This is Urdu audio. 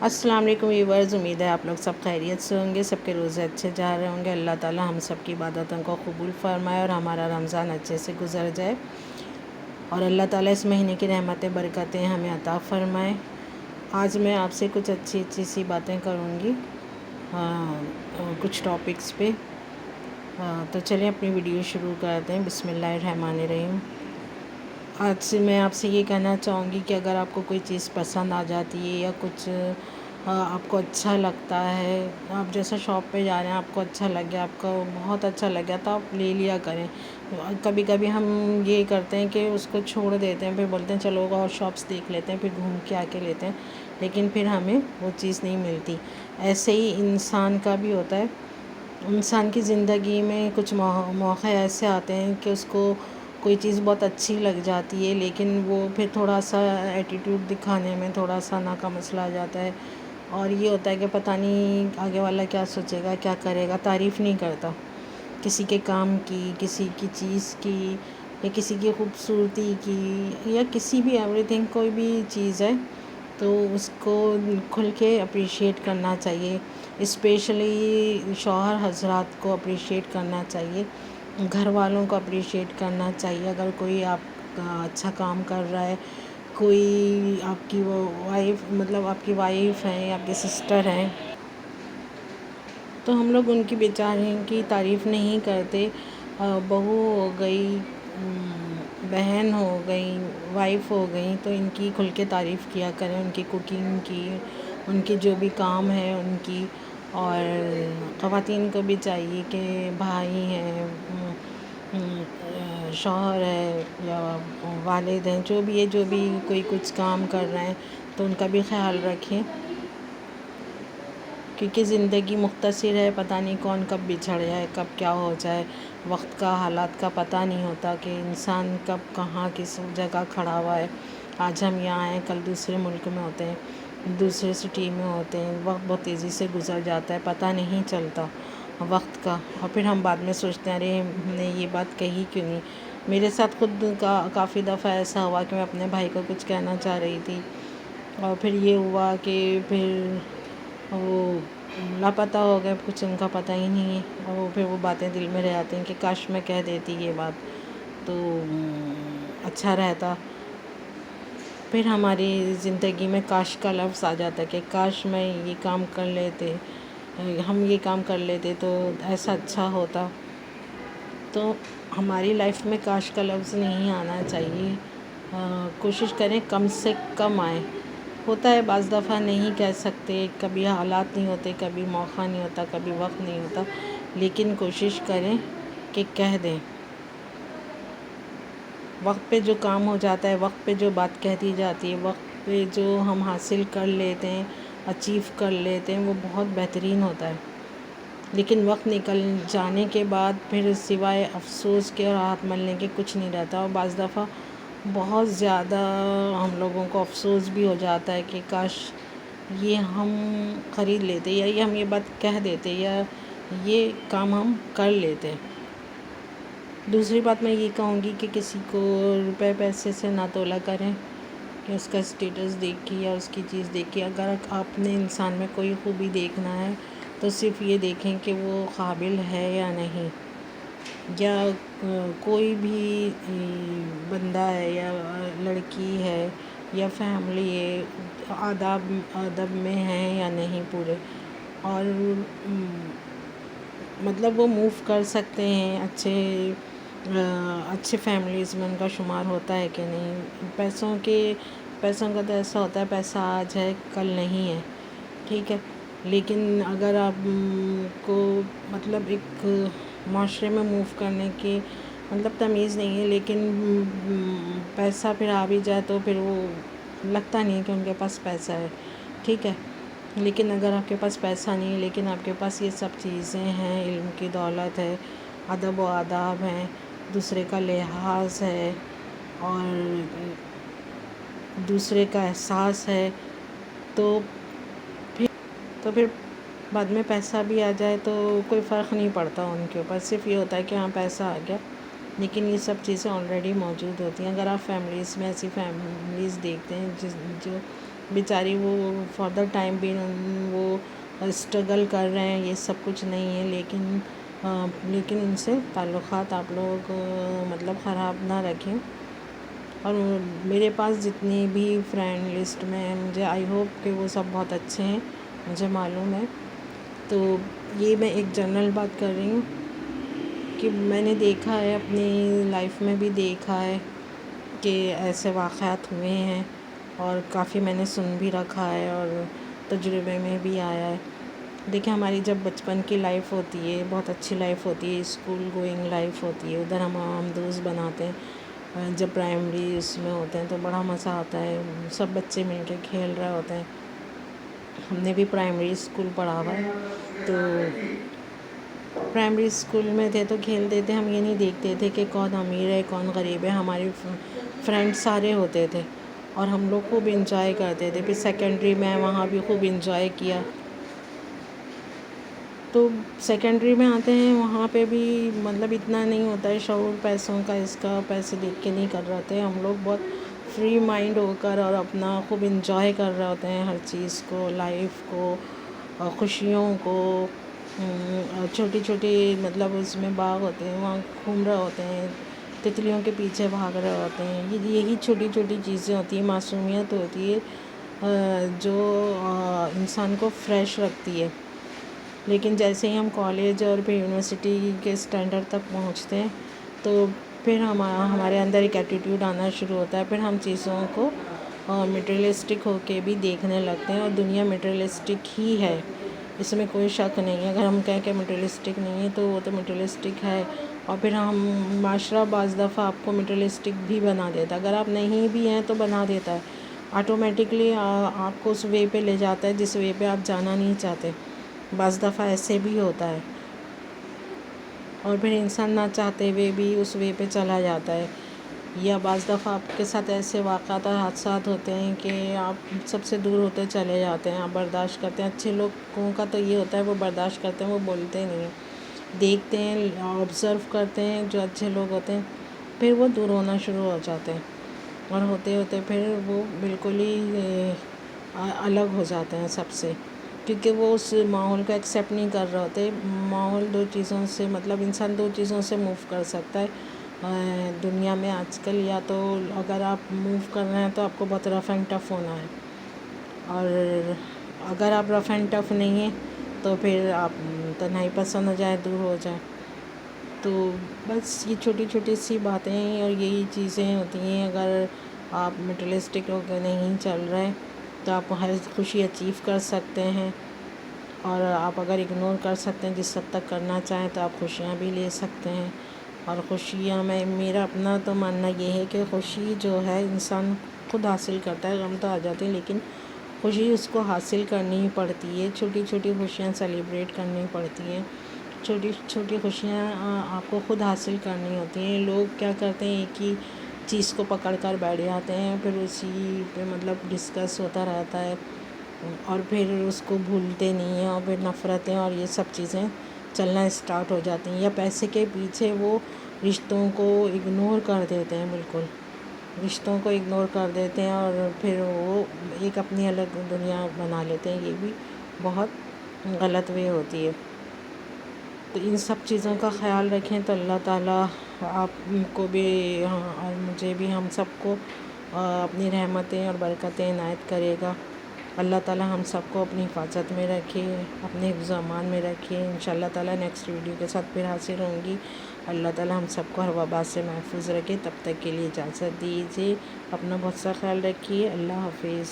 السلام علیکم ویورز، امید ہے آپ لوگ سب خیریت سے ہوں گے، سب کے روزے اچھے جا رہے ہوں گے۔ اللہ تعالی ہم سب کی عبادتوں کو قبول فرمائے اور ہمارا رمضان اچھے سے گزر جائے، اور اللہ تعالی اس مہینے کی رحمتیں برکتیں ہمیں عطا فرمائے۔ آج میں آپ سے کچھ اچھی سی باتیں کروں گی کچھ ٹاپکس پہ۔ تو چلیں اپنی ویڈیو شروع کرتے ہیں۔ بسم اللہ الرحمن الرحیم۔ آج سے میں آپ سے یہ کہنا چاہوں گی کہ اگر آپ کو کوئی چیز پسند آ جاتی ہے یا کچھ آپ کو اچھا لگتا ہے، آپ جیسے شاپ پہ جا رہے ہیں، آپ کو اچھا لگ گیا، آپ کو بہت اچھا لگ گیا، تو آپ لے لیا کریں۔ کبھی کبھی ہم یہ کرتے ہیں کہ اس کو چھوڑ دیتے ہیں، پھر بولتے ہیں چلو اور شاپس دیکھ لیتے ہیں، پھر گھوم کے آ کے لیتے ہیں، لیکن پھر ہمیں وہ چیز نہیں ملتی۔ ایسے ہی انسان کا بھی ہوتا ہے۔ انسان کی زندگی میں کچھ موقع ایسے آتے ہیں کہ اس کو کوئی چیز بہت اچھی لگ جاتی ہے، لیکن وہ پھر تھوڑا سا ایٹیٹیوڈ دکھانے میں تھوڑا سا نا کا مسئلہ آ جاتا ہے، اور یہ ہوتا ہے کہ پتہ نہیں آگے والا کیا سوچے گا، کیا کرے گا، تعریف نہیں کرتا کسی کے کام کی، کسی کی چیز کی، یا کسی کی خوبصورتی کی، یا کسی بھی ایوری تھنگ، کوئی بھی چیز ہے تو اس کو کھل کے اپریشیٹ کرنا چاہیے۔ اسپیشلی شوہر حضرات کو اپریشیٹ کرنا چاہیے، گھر والوں کو اپریشیٹ کرنا چاہیے۔ اگر کوئی آپ کا اچھا کام کر رہا ہے، کوئی آپ کی وہ وائف، مطلب آپ کی وائف ہیں، آپ کی سسٹر ہیں، تو ہم لوگ ان کی بیچاروں کی تعریف نہیں کرتے۔ بہو ہو گئی، بہن ہو گئی، وائف ہو گئی، تو ان کی کھل کے تعریف کیا کریں، ان کی کوکنگ کی، ان کی جو بھی کام ہے ان کی۔ اور خواتین کو بھی چاہیے کہ بھائی ہیں، شوہر ہے یا والد ہیں، جو بھی کوئی کچھ کام کر رہے ہیں تو ان کا بھی خیال رکھیں، کیونکہ زندگی مختصر ہے، پتہ نہیں کون کب بچھڑ جائے، کب کیا ہو جائے، وقت کا، حالات کا پتہ نہیں ہوتا کہ انسان کب کہاں کس جگہ کھڑا ہوا ہے۔ آج ہم یہاں ہیں، کل دوسرے ملک میں ہوتے ہیں، دوسرے سٹی میں ہوتے ہیں، وقت بہت تیزی سے گزر جاتا ہے، پتہ نہیں چلتا وقت کا، اور پھر ہم بعد میں سوچتے ہیں ارے ہم نے یہ بات کہی کیوں نہیں۔ میرے ساتھ خود کافی دفعہ ایسا ہوا کہ میں اپنے بھائی کو کچھ کہنا چاہ رہی تھی، اور پھر یہ ہوا کہ پھر وہ لاپتہ ہو گئے، کچھ ان کا پتہ ہی نہیں ہے، اور پھر وہ باتیں دل میں رہ جاتی ہیں کہ کاش میں کہہ دیتی یہ بات تو اچھا رہتا۔ پھر ہماری زندگی میں کاش کا لفظ آ جاتا ہے کہ کاش میں یہ کام کر لیتے، ہم یہ کام کر لیتے تو ایسا اچھا ہوتا۔ تو ہماری لائف میں کاش کا لفظ نہیں آنا چاہیے۔ کوشش کریں کم سے کم آئے۔ ہوتا ہے بعض دفعہ نہیں کہہ سکتے، کبھی حالات نہیں ہوتے، کبھی موقع نہیں ہوتا، کبھی وقت نہیں ہوتا، لیکن کوشش کریں کہ کہہ دیں۔ وقت پہ جو کام ہو جاتا ہے، وقت پہ جو بات کہہ دی جاتی ہے، وقت پہ جو ہم حاصل کر لیتے ہیں، اچیو کر لیتے ہیں، وہ بہت بہترین ہوتا ہے۔ لیکن وقت نکل جانے کے بعد پھر سوائے افسوس کے اور ہاتھ ملنے کے کچھ نہیں رہتا، اور بعض دفعہ بہت زیادہ ہم لوگوں کو افسوس بھی ہو جاتا ہے کہ کاش یہ ہم خرید لیتے، یا یہ ہم یہ بات کہہ دیتے، یا یہ کام ہم کر لیتے۔ دوسری بات میں یہ کہوں گی کہ کسی کو روپے پیسے سے نہ تولا کریں، کہ اس کا اسٹیٹس دیکھ کے یا اس کی چیز دیکھ کے۔ اگر آپ نے انسان میں کوئی خوبی دیکھنا ہے تو صرف یہ دیکھیں کہ وہ قابل ہے یا نہیں، یا کوئی بھی بندہ ہے یا لڑکی ہے یا فیملی ہے، ادب میں ہے یا نہیں پورے، اور مطلب وہ موو کر سکتے ہیں، اچھے فیملیز میں ان کا شمار ہوتا ہے کہ نہیں۔ پیسوں کا تو ایسا ہوتا ہے، پیسہ آج ہے کل نہیں ہے، ٹھیک ہے، لیکن اگر آپ کو مطلب ایک معاشرے میں موو کرنے کی مطلب تمیز نہیں ہے، لیکن پیسہ پھر آ بھی جائے تو پھر وہ لگتا نہیں کہ ان کے پاس پیسہ ہے، ٹھیک ہے۔ لیکن اگر آپ کے پاس پیسہ نہیں ہے لیکن آپ کے پاس یہ سب چیزیں ہیں، علم کی دولت ہے، ادب و آداب ہیں، دوسرے کا لحاظ ہے، اور دوسرے کا احساس ہے، تو پھر بعد میں پیسہ بھی آ جائے تو کوئی فرق نہیں پڑتا ان کے اوپر، صرف یہ ہوتا ہے کہ ہاں پیسہ آ گیا، لیکن یہ سب چیزیں آلریڈی موجود ہوتی ہیں۔ اگر آپ فیملیز میں ایسی فیملیز دیکھتے ہیں جو بیچاری وہ فار دا ٹائم بھی وہ اسٹرگل کر رہے ہیں، یہ سب کچھ نہیں ہے، لیکن ان سے تعلقات آپ لوگ مطلب خراب نہ رکھیں۔ اور میرے پاس جتنی بھی فرینڈ لسٹ میں ہیں، مجھے آئی ہوپ کہ وہ سب بہت اچھے ہیں، مجھے معلوم ہے۔ تو یہ میں ایک جنرل بات کر رہی ہوں کہ میں نے دیکھا ہے، اپنی لائف میں بھی دیکھا ہے کہ ایسے واقعات ہوئے ہیں، اور کافی میں نے سن بھی رکھا ہے اور تجربے میں بھی آیا ہے۔ دیکھیں، ہماری جب بچپن کی لائف ہوتی ہے، بہت اچھی لائف ہوتی ہے، اسکول گوئنگ لائف ہوتی ہے، ادھر ہم دوست بناتے ہیں۔ جب پرائمری اس میں ہوتے ہیں تو بڑا مزہ آتا ہے، سب بچے مل کے کھیل رہے ہوتے ہیں۔ ہم نے بھی پرائمری اسکول پڑھا ہوا ہے، تو پرائمری اسکول میں تھے تو کھیلتے تھے، ہم یہ نہیں دیکھتے تھے کہ کون امیر ہے کون غریب ہے، ہمارے فرینڈ سارے ہوتے تھے اور ہم لوگ خوب انجوائے کرتے تھے۔ پھر سیکنڈری میں وہاں بھی خوب انجوائے کیا۔ تو سیکنڈری میں آتے ہیں، وہاں پہ بھی مطلب اتنا نہیں ہوتا ہے شعور پیسوں کا، اس کا پیسے دیکھ کے نہیں کر رہے ہوتے، ہم لوگ بہت فری مائنڈ ہو کر اور اپنا خوب انجوائے کر رہے ہوتے ہیں، ہر چیز کو، لائف کو، خوشیوں کو، چھوٹی چھوٹی مطلب اس میں باغ ہوتے ہیں وہاں گھوم رہے ہوتے ہیں، تتلیوں کے پیچھے بھاگ رہے ہوتے ہیں۔ یہی چھوٹی چھوٹی چیزیں ہوتی ہیں، معصومیت ہوتی ہے جو انسان کو فریش رکھتی ہے۔ لیکن جیسے ہی ہم کالج اور پھر یونیورسٹی کے اسٹینڈرڈ تک پہنچتے ہیں تو پھر ہمارے اندر ایک ایٹیٹیوڈ آنا شروع ہوتا ہے، پھر ہم چیزوں کو میٹریلسٹک ہو کے بھی دیکھنے لگتے ہیں، اور دنیا میٹریلسٹک ہی ہے، اس میں کوئی شک نہیں ہے۔ اگر ہم کہیں کہ میٹریلسٹک نہیں ہے تو وہ تو میٹریلسٹک ہے، اور پھر ہم معاشرہ بعض دفعہ آپ کو میٹریلسٹک بھی بنا دیتا ہے، اگر آپ نہیں بھی ہیں تو بنا دیتا ہے، آٹومیٹکلی آپ کو اس وے پہ لے جاتا ہے جس وے پہ آپ جانا نہیں چاہتے۔ بعض دفعہ ایسے بھی ہوتا ہے، اور پھر انسان نہ چاہتے ہوئے بھی اس وے پہ چلا جاتا ہے، یا بعض دفعہ آپ کے ساتھ ایسے واقعات اور حادثات ہوتے ہیں کہ آپ سب سے دور ہوتے چلے جاتے ہیں، آپ برداشت کرتے ہیں۔ اچھے لوگوں کا تو یہ ہوتا ہے وہ برداشت کرتے ہیں، وہ بولتے نہیں ہیں، دیکھتے ہیں، آبزرو کرتے ہیں جو اچھے لوگ ہوتے ہیں، پھر وہ دور ہونا شروع ہو جاتے ہیں، اور ہوتے ہوتے پھر وہ بالکل ہی الگ ہو جاتے ہیں سب سے، کیونکہ وہ اس ماحول کو ایکسیپٹ نہیں کر رہے ہوتے۔ ماحول دو چیزوں سے مطلب انسان دو چیزوں سے موو کر سکتا ہے دنیا میں آج کل، یا تو اگر آپ موو کر رہے ہیں تو آپ کو بہت رف اینڈ ٹف ہونا ہے، اور اگر آپ رف اینڈ ٹف نہیں ہیں تو پھر آپ تنہائی پسند ہو جائیں، دور ہو جائیں۔ تو بس یہ چھوٹی چھوٹی سی باتیں اور یہی چیزیں ہوتی ہیں، اگر آپ میٹریلسٹک ہو کے نہیں چل رہے تو آپ ہر خوشی اچیو کر سکتے ہیں، اور آپ اگر اگنور کر سکتے ہیں جس حد تک کرنا چاہیں تو آپ خوشیاں بھی لے سکتے ہیں۔ اور خوشیاں میرا اپنا تو ماننا یہ ہے کہ خوشی جو ہے انسان خود حاصل کرتا ہے، غم تو آ جاتے ہیں لیکن خوشی اس کو حاصل کرنی ہی پڑتی ہے، چھوٹی چھوٹی خوشیاں سیلیبریٹ کرنی پڑتی ہیں، چھوٹی چھوٹی خوشیاں آپ کو خود حاصل کرنی ہوتی ہیں۔ لوگ کیا کرتے ہیں، ایک ہی چیز کو پکڑ کر بیٹھ جاتے ہیں، پھر اسی پہ مطلب ڈسکس ہوتا رہتا ہے، اور پھر اس کو بھولتے نہیں ہیں، اور پھر نفرتیں اور یہ سب چیزیں چلنا اسٹارٹ ہو جاتی ہیں، یا پیسے کے پیچھے وہ رشتوں کو اگنور کر دیتے ہیں، بالکل رشتوں کو اگنور کر دیتے ہیں، اور پھر وہ ایک اپنی الگ دنیا بنا لیتے ہیں، یہ بھی بہت غلط وے ہوتی ہے۔ تو ان سب چیزوں کا خیال رکھیں تو اللہ تعالیٰ آپ کو بھی اور مجھے بھی، ہم سب کو اپنی رحمتیں اور برکتیں عنایت کرے گا۔ اللہ تعالیٰ ہم سب کو اپنی حفاظت میں رکھے، اپنے حفظ و امان میں رکھے۔ انشاءاللہ تعالیٰ نیکسٹ ویڈیو کے ساتھ پھر حاضر ہوں گی۔ اللہ تعالیٰ ہم سب کو ہر وبا سے محفوظ رکھے، تب تک کے لیے اجازت دیجیے، اپنا بہت سا خیال رکھیے، اللہ حافظ۔